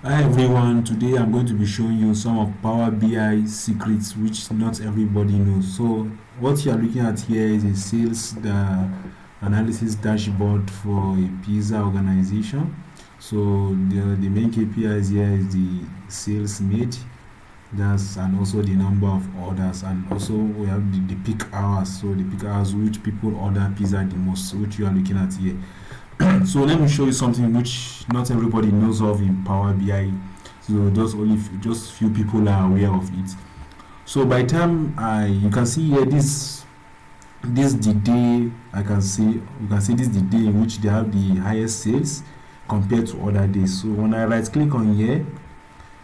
Hi everyone, today I'm going to be showing you some of Power BI secrets which not everybody knows. So what you are looking at here is a sales analysis dashboard for a pizza organization. So the main KPIs here is the sales made, and also the number of orders, and also we have the peak hours. So the peak hours which people order pizza the most, which you are looking at here. So let me show you something which not everybody knows of in Power BI. So just few people are aware of it. So by the time you can see here this the day I can see you can see this the day in which they have the highest sales compared to other days. So when I right click on here,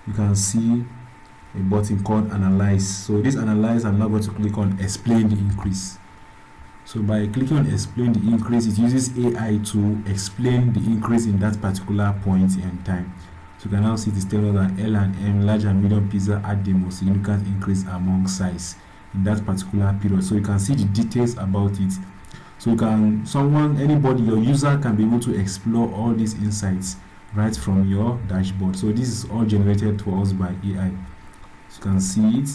you can see a button called analyze. So this analyze, I'm now going to click on explain the increase. So by clicking on explain the increase, it uses AI to explain the increase in that particular point in time. So you can now see it is telling us that L and M, large and medium pizza, had the most significant increase among size in that particular period. So you can see the details about it. So anybody, your user can be able to explore all these insights right from your dashboard. So this is all generated for us by AI. So you can see it.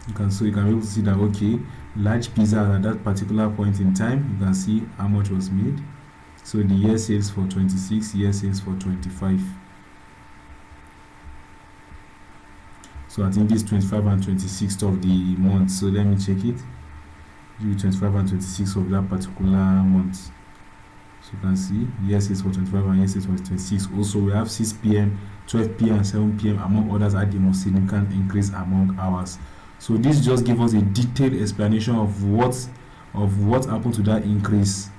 You can be able to see that okay, large pizza at that particular point in time, you can see how much was made. So the year sales for 26, year sales for 25. So I think this 25 and 26th of the month. So let me check it. Do 25 and 26 of that particular month. So you can see year sales for 25 and year sales for 26. Also we have 6 p.m., 12 p.m. and 7 p.m. among others had the most significant increase among hours. So this just gives us a detailed explanation of what happened to that increase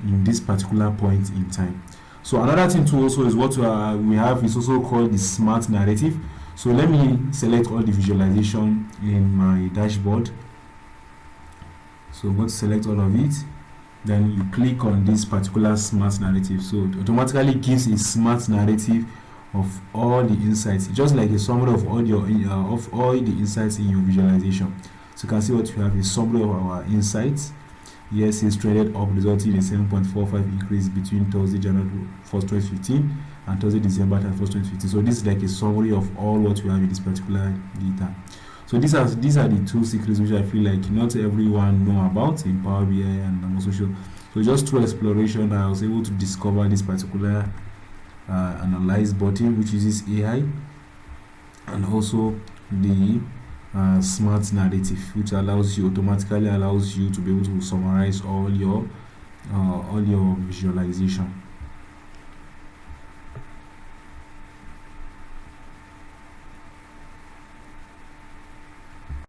in this particular point in time. So another thing too also is what we have is also called the smart narrative. So let me select all the visualization in my dashboard. So I'm going to select all of it. Then you click on this particular smart narrative. So it automatically gives a smart narrative of all the insights, just like a summary of all the insights in your visualization. So you can see what we have: a summary of our insights. Yes, it's traded up, resulting in a 7.45 increase between Thursday, January 1st, 2015 and Thursday, December 1st, 2015. So this is like a summary of all what we have in this particular data. So these are the two secrets which I feel like not everyone know about in Power BI, and I'm also sure. So just through exploration, I was able to discover this particular analyze button which uses AI, and also the smart narrative which automatically allows you to be able to summarize all your visualization.